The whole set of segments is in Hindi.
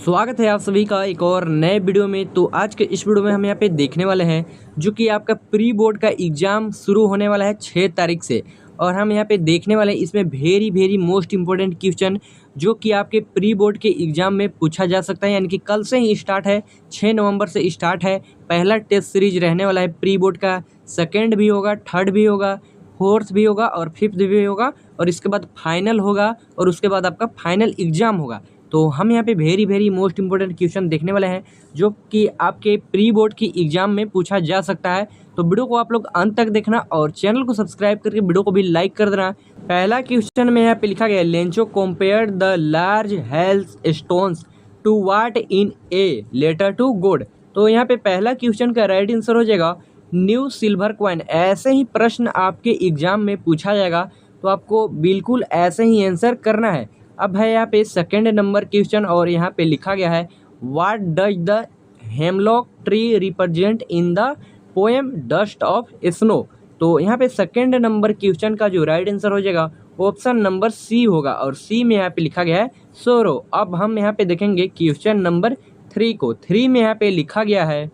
स्वागत है आप सभी का एक और नए वीडियो में। तो आज के इस वीडियो में हम यहाँ पे देखने वाले हैं जो कि आपका प्री बोर्ड का एग्ज़ाम शुरू होने वाला है 6 तारीख से। और हम यहाँ पे देखने वाले हैं इसमें वेरी मोस्ट इम्पोर्टेंट क्वेश्चन जो कि आपके प्री बोर्ड के एग्ज़ाम में पूछा जा सकता है। यानी कि कल से ही स्टार्ट है, 6 नवंबर से स्टार्ट है। पहला टेस्ट सीरीज रहने वाला है प्री बोर्ड का, सेकेंड भी होगा, थर्ड भी होगा, फोर्थ भी होगा और फिफ्थ भी होगा और इसके बाद फाइनल होगा और उसके बाद आपका फाइनल एग्ज़ाम होगा। तो हम यहाँ पे वेरी मोस्ट इम्पोर्टेंट क्वेश्चन देखने वाले हैं जो कि आपके प्री बोर्ड की एग्ज़ाम में पूछा जा सकता है। तो वीडियो को आप लोग अंत तक देखना और चैनल को सब्सक्राइब करके वीडियो को भी लाइक कर देना। पहला क्वेश्चन में यहाँ पे लिखा गया है, Lencho compare the large hailstones to what in a letter to God. तो यहाँ पे पहला क्वेश्चन का राइट आंसर हो जाएगा न्यू सिल्वर कॉइन। ऐसे ही प्रश्न आपके एग्जाम में पूछा जाएगा तो आपको बिल्कुल ऐसे ही आंसर करना है। अब है यहाँ पे सेकेंड नंबर क्वेश्चन और यहाँ पे लिखा गया है what does the hemlock tree represent in the poem dust of snow. तो यहाँ पे सेकेंड नंबर क्वेश्चन का जो राइट आंसर हो जाएगा ऑप्शन नंबर सी होगा और सी में यहाँ पे लिखा गया है सोरो। अब हम यहाँ पे देखेंगे क्वेश्चन नंबर 3 को। 3 में यहाँ पे लिखा गया है,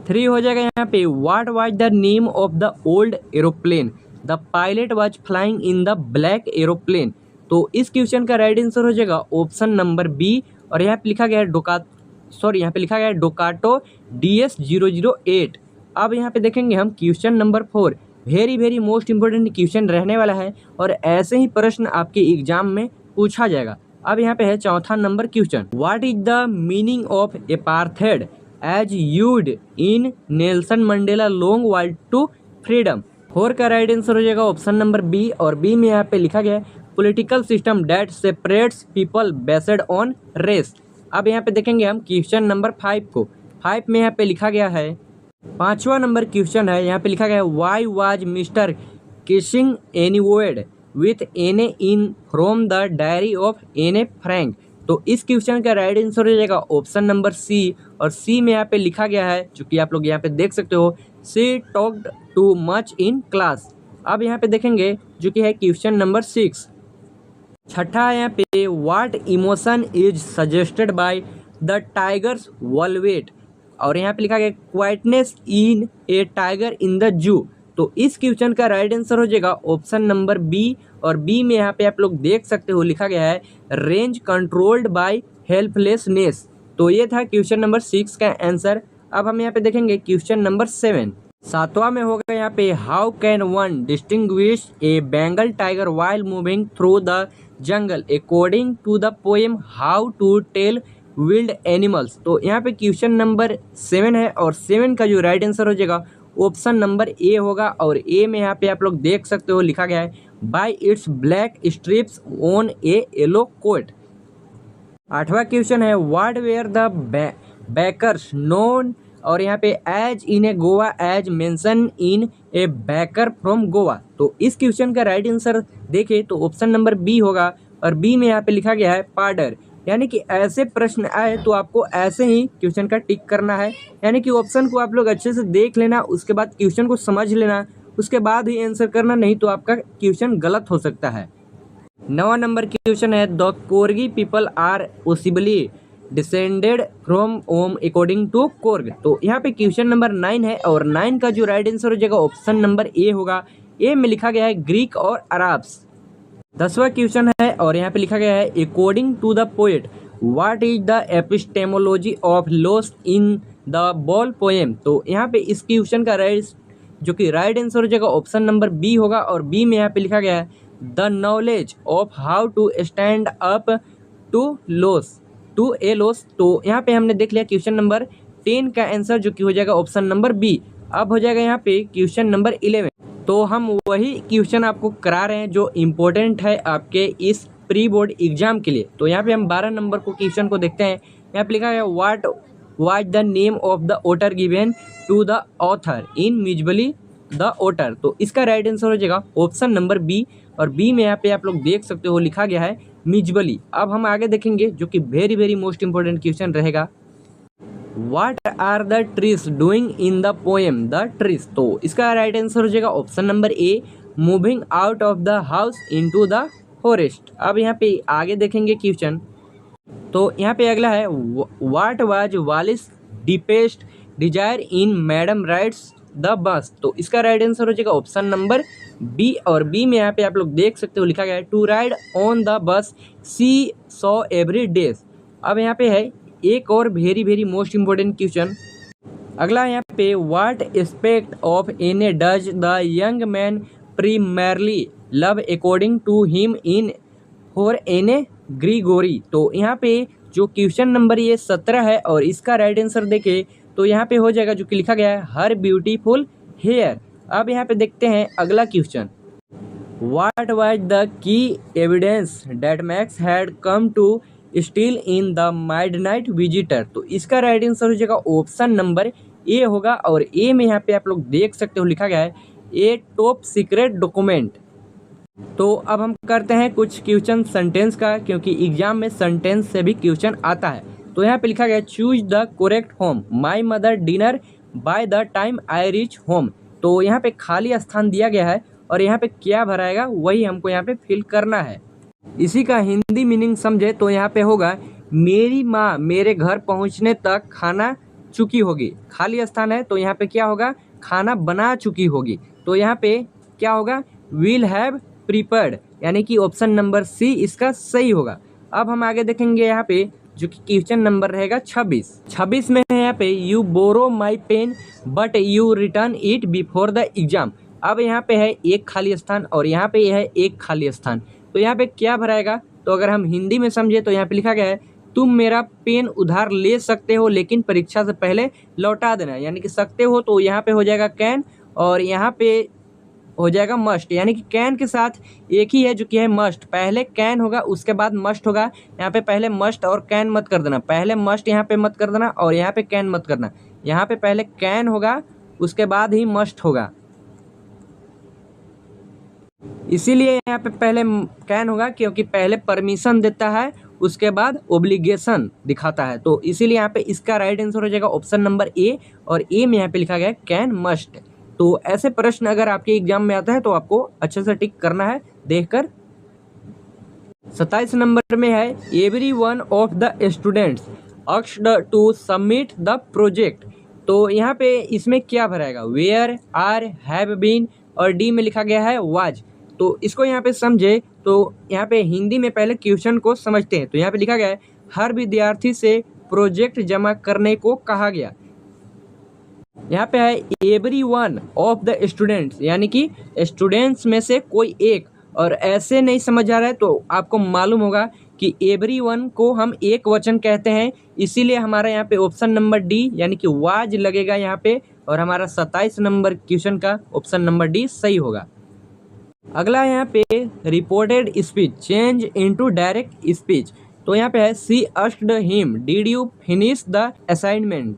3 हो जाएगा यहाँ पे what was the name of the old aeroplane the pilot was flying in the black aeroplane. तो इस क्वेश्चन का राइट आंसर हो जाएगा ऑप्शन नंबर बी और यहाँ पे लिखा गया है यहाँ पे लिखा गया है डोकाटो DS008। अब यहाँ पे देखेंगे हम question number 4। Very most important question रहने वाला है और ऐसे ही प्रश्न आपके एग्जाम में पूछा जाएगा। अब यहाँ पे है चौथा number question, what is the meaning of apartheid as used in Nelson Mandela long walk to freedom. 4 का राइट आंसर हो जाएगा ऑप्शन नंबर बी और बी में यहाँ पे लिखा गया है political system that separates people based on race. अब यहाँ पे देखेंगे हम क्वेश्चन नंबर 5 को। 5 में यहाँ पे लिखा गया है, 5वां नंबर क्वेश्चन है, यहाँ पे लिखा गया है why was Mr Keesing annoyed with Anne in from the diary of Anne Frank. तो इस क्वेश्चन का राइट आंसर हो जाएगा ऑप्शन नंबर सी और सी में यहाँ पे लिखा गया है जो कि आप लोग यहाँ पे देख सकते हो she talked too much in class. अब यहाँ पे देखेंगे जो कि है क्वेश्चन नंबर 6। छठा है यहाँ पे what emotion is suggested by the tigers velvet और यहाँ पे लिखा गया quietness in A tiger in the जू। तो इस क्वेश्चन का राइट आंसर हो जाएगा ऑप्शन नंबर बी और बी में यहाँ पे आप लोग देख सकते हो लिखा गया है रेंज कंट्रोल्ड बाय हेल्पलेसनेस। तो ये था क्वेश्चन नंबर 6 का आंसर। अब हम यहाँ पे देखेंगे क्वेश्चन नंबर 7। 7वां में होगा यहाँ पे how can one distinguish a Bengal tiger while moving through the jungle according to the poem how to tell wild animals. तो यहाँ पे क्वेश्चन नंबर 7 है और 7 का जो राइट आंसर हो जाएगा ऑप्शन नंबर ए होगा और ए में यहाँ पे आप लोग देख सकते हो लिखा गया है by its black stripes on a yellow coat. 8वां क्वेश्चन है what were the bakers known और यहाँ पे as in a Goa as mention in a baker from Goa. तो इस क्वेश्चन का राइट आंसर देखें तो ऑप्शन नंबर बी होगा और बी में यहाँ पे लिखा गया है पार्डर। यानी कि ऐसे प्रश्न आए तो आपको ऐसे ही क्वेश्चन का टिक करना है। यानी कि ऑप्शन को आप लोग अच्छे से देख लेना, उसके बाद क्वेश्चन को समझ लेना, उसके बाद ही आंसर करना, नहीं तो आपका क्वेश्चन गलत हो सकता है। 9वां नंबर क्वेश्चन है the Coorgi people are possibly descended from ओम अकॉर्डिंग टू कोर्ग। तो यहाँ पे क्वेश्चन नंबर 9 है और 9 का जो राइट आंसर हो जाएगा ऑप्शन नंबर ए होगा। ए में लिखा गया है ग्रीक और अरब्स। 10वां क्वेश्चन है और यहाँ पे लिखा गया है according to the poet what is the epistemology of lost in the ball poem. तो यहाँ पे इस क्वेश्चन का राइट आंसर हो जाएगा ऑप्शन नंबर बी होगा और बी में यहाँ पे लिखा गया है the knowledge of how to stand up to a loss. तो यहाँ पे हमने देख लिया क्वेश्चन नंबर 10 का आंसर जो कि हो जाएगा ऑप्शन नंबर बी। अब हो जाएगा यहाँ पे क्वेश्चन नंबर 11। तो हम वही क्वेश्चन आपको करा रहे हैं जो इम्पोर्टेंट है आपके इस प्री बोर्ड एग्जाम के लिए। तो यहाँ पे हम 12 नंबर को क्वेश्चन को देखते हैं। यहाँ पे लिखा है what was the name of the otter given to the author in Mijbil the otter. तो इसका राइट आंसर हो जाएगा ऑप्शन नंबर बी और बी में यहाँ पे आप लोग देख सकते हो लिखा गया है म्यूजिबली। अब हम आगे देखेंगे जो कि वेरी मोस्ट इम्पोर्टेंट क्वेश्चन रहेगा what are the trees doing in the poem the trees. तो इसका राइट आंसर हो जाएगा option number A moving out of the house into the forest. अब यहाँ पे आगे देखेंगे क्वेश्चन तो यहाँ पे अगला है what was Valli's deepest desire in madam rides the bus. तो इसका राइट आंसर हो जाएगा ऑप्शन नंबर बी। और बी में यहाँ पे आप लोग देख सकते हो लिखा गया है to ride on the bus C saw every days. अब यहाँ पे है एक और very very most important question. अगला यहाँ पे what aspect of Anne does the young man primarily love according to him in for Anne Gregory. तो यहाँ पे जो क्वेश्चन नंबर ये 17 है और इसका राइट आंसर देखे तो यहाँ पे हो जाएगा जो कि लिखा गया है हर ब्यूटीफुल हेयर। अब यहाँ पे देखते हैं अगला question. What was the key evidence that Max had come to steal in the midnight visitor. तो इसका राइट आंसर हो जाएगा ऑप्शन नंबर ए होगा। और ए में यहाँ पे आप लोग देख सकते हो लिखा गया है ए टॉप सीक्रेट डॉक्यूमेंट। तो अब हम करते हैं कुछ क्वेश्चन सेंटेंस का, क्योंकि एग्जाम में सेंटेंस से भी क्वेश्चन आता है। तो यहाँ पे लिखा गया है choose the correct home my mother dinner by the time I reach home. तो यहाँ पे खाली स्थान दिया गया है और यहाँ पे क्या भराएगा वही हमको यहाँ पे फिल करना है। इसी का हिंदी मीनिंग समझे तो यहाँ पे होगा मेरी माँ मेरे घर पहुँचने तक खाना चुकी होगी। खाली स्थान है तो यहाँ पे क्या होगा खाना बना चुकी होगी। तो यहाँ पे क्या होगा विल हैव प्रिपेयर्ड, यानी कि ऑप्शन नंबर सी इसका सही होगा। अब हम आगे देखेंगे यहाँ पे जो कि क्वेश्चन नंबर रहेगा 26 में है यहाँ पे you borrow my pen but you return it before the exam. अब यहाँ पे है एक खाली स्थान और यहाँ पे है एक खाली स्थान। तो यहाँ पे क्या भराएगा, तो अगर हम हिंदी में समझे तो यहाँ पे लिखा गया है तुम मेरा पेन उधार ले सकते हो लेकिन परीक्षा से पहले लौटा देना। यानी कि सकते हो तो यहाँ पे हो जाएगा कैन और यहाँ पे हो जाएगा मस्ट, यानी कि कैन के साथ एक ही है जो कि है मस्ट। पहले कैन होगा उसके बाद मस्ट होगा। यहाँ पे पहले मस्ट और कैन मत कर देना, पहले मस्ट यहाँ पे मत कर देना और यहाँ पे कैन मत करना। यहाँ पे पहले कैन होगा उसके बाद ही मस्ट होगा, इसीलिए यहाँ पे पहले कैन होगा क्योंकि पहले परमिशन देता है उसके बाद ओब्लिगेशन दिखाता है। तो इसीलिए यहाँ पे इसका राइट आंसर हो जाएगा ऑप्शन नंबर ए। और ए में यहाँ पे लिखा गया है कैन मस्ट। तो ऐसे प्रश्न अगर आपके एग्जाम में आता है तो आपको अच्छे से टिक करना है देखकर। 27 नंबर में है every one of the students asked to submit the project. तो यहाँ पे इसमें क्या भराएगा वेयर आर हैव बीन और डी में लिखा गया है वाज। तो इसको यहाँ पे समझे तो यहाँ पे हिंदी में पहले क्वेश्चन को समझते हैं। तो यहाँ पे लिखा गया है हर विद्यार्थी से प्रोजेक्ट जमा करने को कहा गया। यहाँ पे है every one of the students, यानी कि स्टूडेंट्स में से कोई एक। और ऐसे नहीं समझ आ रहा है तो आपको मालूम होगा कि एवरी वन को हम एक वचन कहते हैं, इसीलिए हमारा यहाँ पे ऑप्शन नंबर डी यानी कि वाज लगेगा यहाँ पे। और हमारा 27 नंबर क्वेश्चन का ऑप्शन नंबर डी सही होगा। अगला यहाँ पे reported speech change into direct speech. तो यहाँ पे है she asked him did you finish the assignment.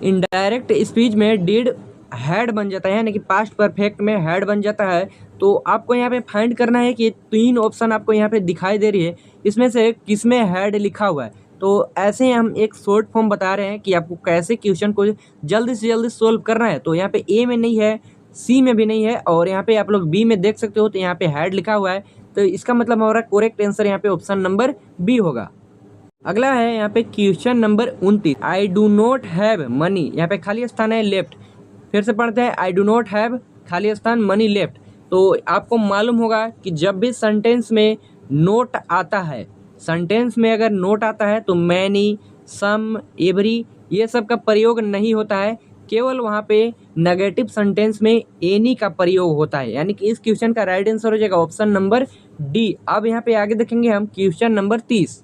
Indirect speech में डिड हैड बन जाता है, यानी कि पास्ट परफेक्ट में हैड बन जाता है। तो आपको यहाँ पे फाइंड करना है कि 3 ऑप्शन आपको यहाँ पे दिखाई दे रही है, इसमें से किस में हैड लिखा हुआ है। तो ऐसे ही हम एक शॉर्ट फॉर्म बता रहे हैं कि आपको कैसे क्वेश्चन को जल्दी से जल्दी सोल्व करना है। तो यहाँ पे ए में नहीं है, सी में भी नहीं है और यहाँ पे आप लोग बी में देख सकते हो तो यहाँ पे हैड लिखा हुआ है। तो इसका मतलब हमारा करेक्ट आंसर यहाँ पे ऑप्शन नंबर बी होगा। अगला है यहाँ पे question number 29 I do not have money. यहाँ पे खाली स्थान है लेफ्ट। फिर से पढ़ते हैं आई डू नॉट हैव खाली स्थान मनी लेफ्ट। तो आपको मालूम होगा कि जब भी सेंटेंस में नोट आता है, सेंटेंस में अगर नोट आता है तो मैनी सम एवरी ये सब का प्रयोग नहीं होता है, केवल वहाँ पे नेगेटिव सेंटेंस में एनी का प्रयोग होता है। यानी कि इस क्वेश्चन का राइट आंसर हो जाएगा ऑप्शन नंबर डी। अब यहाँ पे आगे देखेंगे हम क्वेश्चन नंबर 30।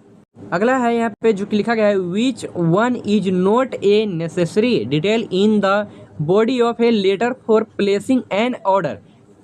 अगला है यहाँ पे जो कि लिखा गया है which one is not a necessary detail in the body of a letter for placing an order.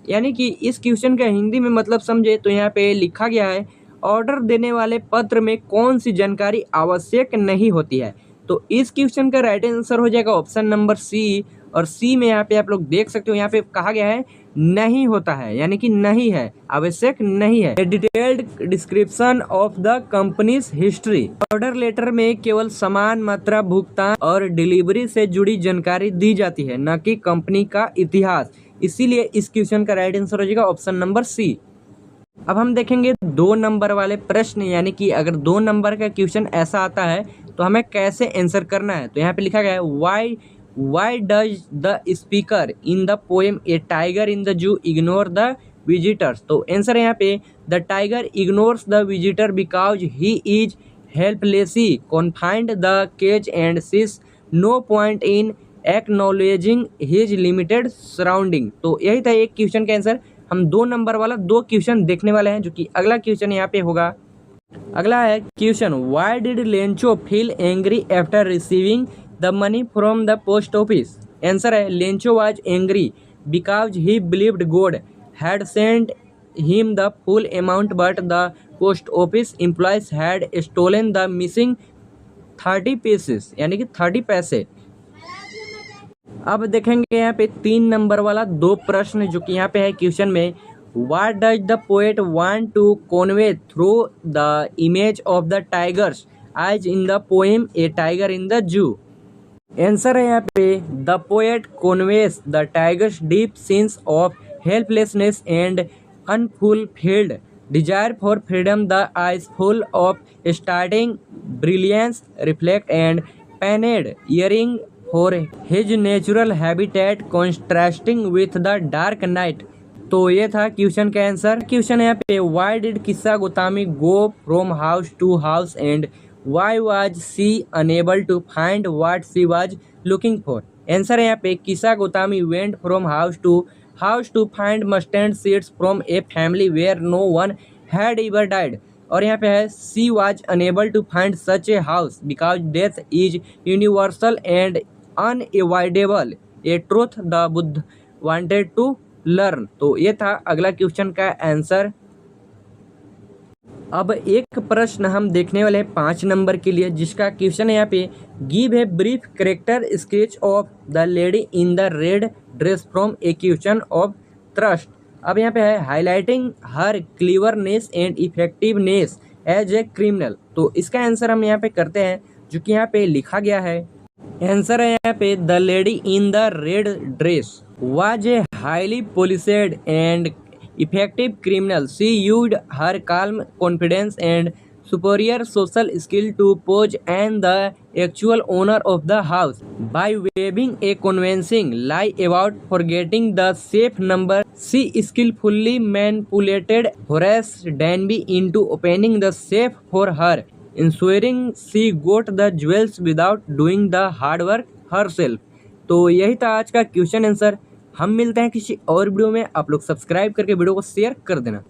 यानी कि इस क्वेश्चन का हिंदी में मतलब समझे तो यहाँ पे लिखा गया है ऑर्डर देने वाले पत्र में कौन सी जानकारी आवश्यक नहीं होती है। तो इस क्वेश्चन का राइट आंसर हो जाएगा ऑप्शन नंबर सी। और सी में यहाँ पे आप लोग देख सकते हो यहाँ पे कहा गया है नहीं होता है, यानी कि नहीं है, आवश्यक नहीं है। Detailed description of the company's history. Order letter में केवल सामान मात्रा भुगतान और डिलीवरी से जुड़ी जानकारी दी जाती है, न कि कंपनी का इतिहास। इसीलिए इस क्वेश्चन का राइट आंसर हो जाएगा ऑप्शन नंबर सी। अब हम देखेंगे 2 नंबर वाले प्रश्न, यानी कि अगर 2 नंबर का क्वेश्चन ऐसा आता है तो हमें कैसे आंसर करना है। तो यहाँ पे लिखा गया है why does the speaker in the poem a tiger in the zoo ignore the visitors. तो आंसर है यहाँ पे the tiger ignores the visitor because he is helplessly confined the cage and sees no point in acknowledging his limited surrounding. तो यही था एक क्वेश्चन का आंसर। हम 2 नंबर वाला 2 क्वेश्चन देखने वाले हैं, जो कि अगला क्वेश्चन यहाँ पे होगा। अगला है question why did Lencho feel angry after receiving the money from the post office. Answer है Lencho was angry because he believed God had sent him the full amount but the post office employees had stolen the missing 30 pieces, यानी कि 30 पैसे। अब देखेंगे यहाँ पे 3 नंबर वाला 2 प्रश्न, जो कि यहाँ पे है क्वेश्चन में what does the poet want to convey through the image of the tiger's as in the poem a tiger in the zoo. Answer है यहाँ पे the poet conveys the tiger's deep sense of helplessness and unfulfilled desire for freedom. The eyes full of starting brilliance reflect and pained yearning for his natural habitat contrasting with the dark night। तो ये था क्वेश्चन का आंसर। क्वेश्चन है यहाँ पे why did Kisa Gotami go from house to house and why was she unable to find what she was looking for. Answer है यहाँ पे Kisa Gotami went from house to find mustard seeds from a family where no one had ever died. और यहाँ पे है she was unable to find such a house because death is universal and unavoidable a truth the Buddha wanted to learn. तो ये था अगला क्वेश्चन का आंसर। अब एक प्रश्न हम देखने वाले हैं 5 नंबर के लिए, जिसका क्वेश्चन है यहाँ पे give a brief character sketch of the lady in the red dress from a question of trust. अब यहाँ पे है highlighting her cleverness and effectiveness as a criminal. तो इसका आंसर हम यहाँ पे करते हैं, जो कि यहाँ पे लिखा गया है। आंसर है यहाँ पे the lady in the red dress was a highly polished and effective criminal. She used her calm confidence and superior social skill to pose as the actual owner of the house by waving a convincing lie about forgetting the safe number. She skillfully manipulated Horace Danby into opening the safe for her, ensuring she got the jewels without doing the hard work herself। तो यही था आज का क्वेश्चन आंसर। हम मिलते हैं किसी और वीडियो में। आप लोग सब्सक्राइब करके वीडियो को शेयर कर देना।